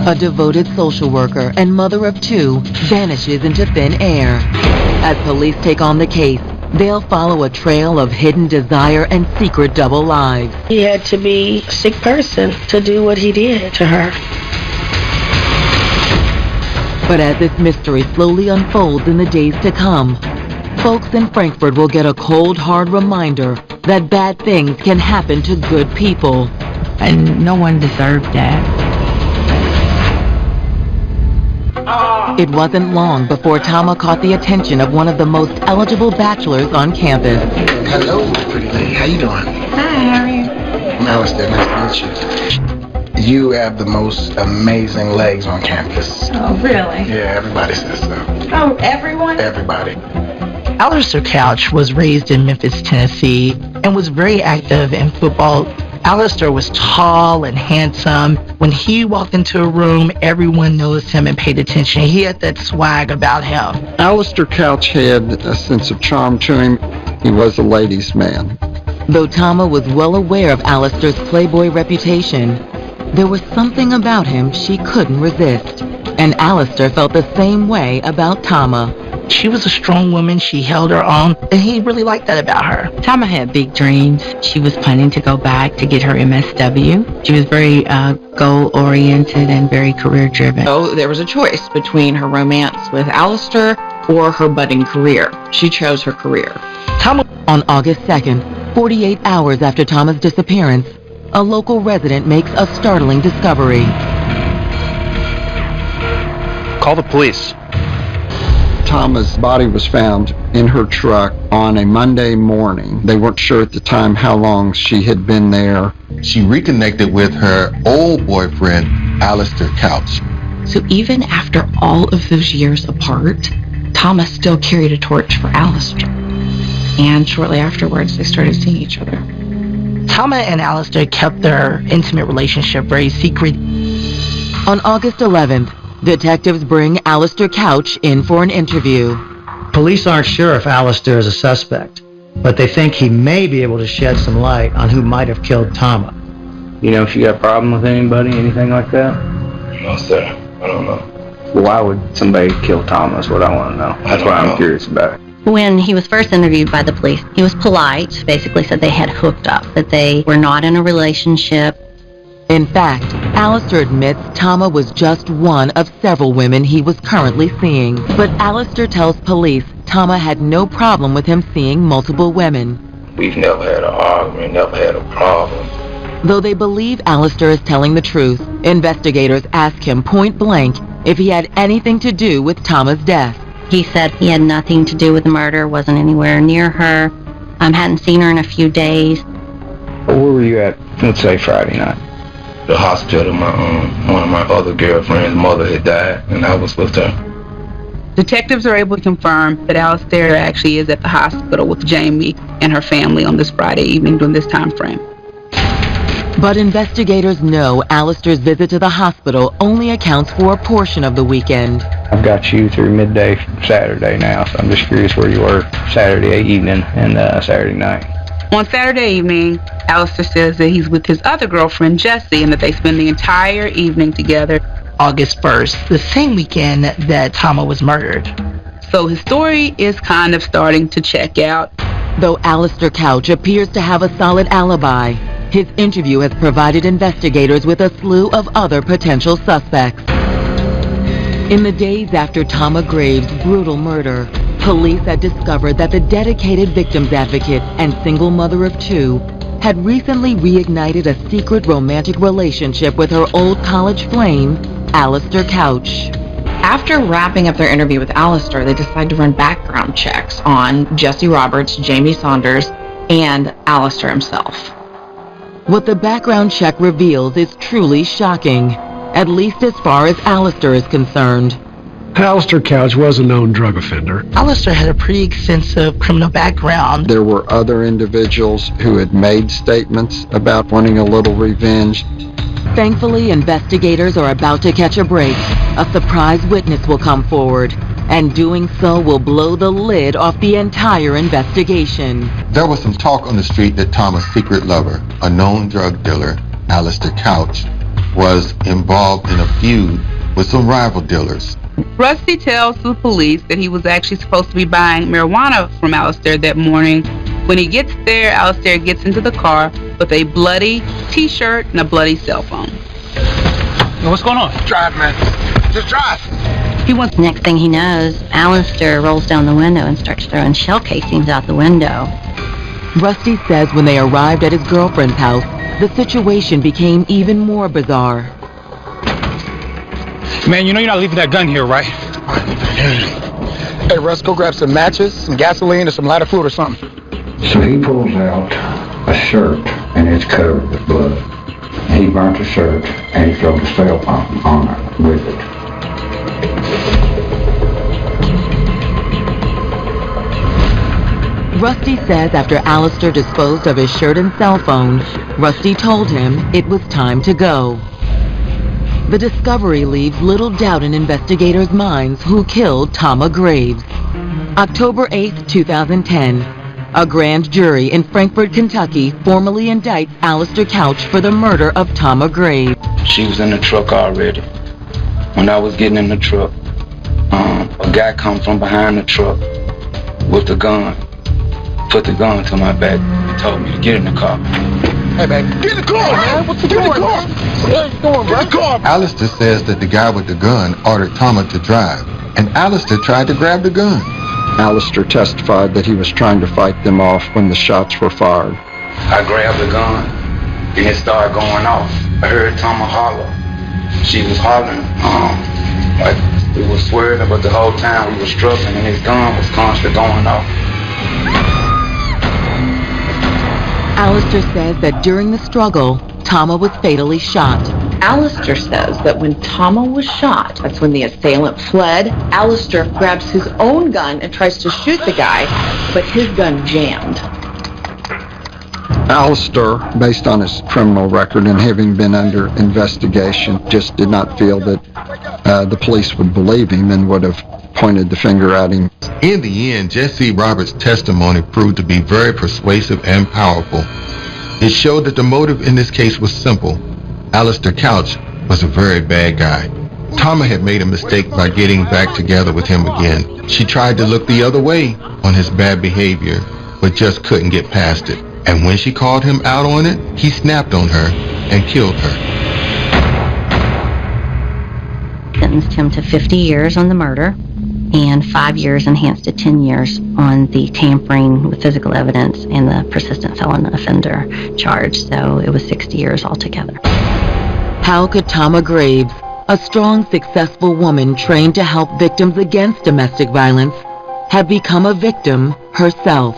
A devoted social worker and mother of two vanishes into thin air. As police take on the case, they'll follow a trail of hidden desire and secret double lives. He had to be a sick person to do what he did to her. But as this mystery slowly unfolds in the days to come, folks in Frankfort will get a cold, hard reminder that bad things can happen to good people. And no one deserved that. It wasn't long before Tama caught the attention of one of the most eligible bachelors on campus. Hello, pretty lady. How you doing? Hi, how are you? Namaste. Nice to meet you. You have the most amazing legs on campus. Oh, really? Yeah, everybody says so. Oh, everyone? Everybody. Alistair Couch was raised in Memphis, Tennessee, and was very active in football. Alistair was tall and handsome. When he walked into a room, everyone noticed him and paid attention. He had that swag about him. Alistair Couch had a sense of charm to him. He was a ladies' man. Though Tama was well aware of Alistair's playboy reputation, there was something about him she couldn't resist. And Alistair felt the same way about Tama. She was a strong woman. She held her own, and he really liked that about her. Tama had big dreams. She was planning to go back to get her MSW. She was very goal-oriented and very career-driven. So there was a choice between her romance with Alistair or her budding career. She chose her career. Tama. On August 2nd, 48 hours after Tama's disappearance, a local resident makes a startling discovery. Call the police. Tama's body was found in her truck on a Monday morning. They weren't sure at the time how long she had been there. She reconnected with her old boyfriend, Alistair Couch. So even after all of those years apart, Tama still carried a torch for Alistair. And shortly afterwards, they started seeing each other. Tama and Alistair kept their intimate relationship very secret. On August 11th, detectives bring Alistair Couch in for an interview. Police aren't sure if Alistair is a suspect, but they think he may be able to shed some light on who might have killed Tama. You know if you got a problem with anybody, anything like that? No, sir. I don't know. Well, why would somebody kill Tama is what I want to know. That's what I'm curious about. When he was first interviewed by the police, he was polite, basically said they had hooked up, that they were not in a relationship. In fact, Alistair admits Tama was just one of several women he was currently seeing. But Alistair tells police Tama had no problem with him seeing multiple women. We've never had an argument, never had a problem. Though they believe Alistair is telling the truth, investigators ask him point blank if he had anything to do with Tama's death. He said he had nothing to do with the murder, wasn't anywhere near her, hadn't seen her in a few days. Where were you at, let's say, Friday night? The hospital, one of my other girlfriend's mother had died, and I was with her. Detectives are able to confirm that Alistair actually is at the hospital with Jamie and her family on this Friday evening during this time frame. But investigators know Alistair's visit to the hospital only accounts for a portion of the weekend. I've got you through midday Saturday now, so I'm just curious where you were Saturday evening and Saturday night. On Saturday evening, Alistair says that he's with his other girlfriend, Jessie, and that they spend the entire evening together. August 1st, the same weekend that Tama was murdered. So his story is kind of starting to check out. Though Alistair Couch appears to have a solid alibi, his interview has provided investigators with a slew of other potential suspects. In the days after Tama Graves' brutal murder, police had discovered that the dedicated victims advocate and single mother of two had recently reignited a secret romantic relationship with her old college flame, Alistair Couch. After wrapping up their interview with Alistair, they decide to run background checks on Jesse Roberts, Jamie Saunders, and Alistair himself. What the background check reveals is truly shocking, at least as far as Alistair is concerned. Alistair Couch was a known drug offender. Alistair had a pretty extensive criminal background. There were other individuals who had made statements about wanting a little revenge. Thankfully, investigators are about to catch a break. A surprise witness will come forward, and doing so will blow the lid off the entire investigation. There was some talk on the street that Tama's secret lover, a known drug dealer, Alistair Couch, was involved in a feud with some rival dealers. Rusty tells the police that he was actually supposed to be buying marijuana from Alistair that morning. When he gets there, Alistair gets into the car with a bloody t-shirt and a bloody cell phone. What's going on? Drive, man. Just drive. Next thing he knows, Alistair rolls down the window and starts throwing shell casings out the window. Rusty says when they arrived at his girlfriend's house, the situation became even more bizarre. Man, you know you're not leaving that gun here, right? Hey, Russ, go grab some matches, some gasoline, or some lighter fluid or something. So he pulls out a shirt, and it's covered with blood. He burnt the shirt, and he threw the cell phone on it with it. Rusty says after Alistair disposed of his shirt and cell phone, Rusty told him it was time to go. The discovery leaves little doubt in investigators' minds who killed Tama Graves. October 8, 2010, a grand jury in Frankfort, Kentucky formally indicts Alistair Couch for the murder of Tama Graves. She was in the truck already. When I was getting in the truck, a guy come from behind the truck with the gun, put the gun to my back, and told me to get in the car. Hey, baby, get in the car, man. What's the car? Where you going, bro? Get in the car. Alistair says that the guy with the gun ordered Tama to drive, and Alistair tried to grab the gun. Alistair testified that he was trying to fight them off when the shots were fired. I grabbed the gun, and it started going off. I heard Tama holler. She was hollering, like we was swerving, but the whole time we was struggling, and his gun was constantly going off. Alistair says that during the struggle, Tama was fatally shot. Alistair says that when Tama was shot, that's when the assailant fled. Alistair grabs his own gun and tries to shoot the guy, but his gun jammed. Alistair, based on his criminal record and having been under investigation, just did not feel that the police would believe him and would have pointed the finger at him. In the end, Jesse Roberts' testimony proved to be very persuasive and powerful. It showed that the motive in this case was simple. Alistair Couch was a very bad guy. Tama had made a mistake by getting back together with him again. She tried to look the other way on his bad behavior, but just couldn't get past it. And when she called him out on it, he snapped on her and killed her. Sentenced him to 50 years on the murder and 5 years enhanced to 10 years on the tampering with physical evidence and the persistent felon offender charge. So it was 60 years altogether. How could Tama Graves, a strong, successful woman trained to help victims against domestic violence, have become a victim herself?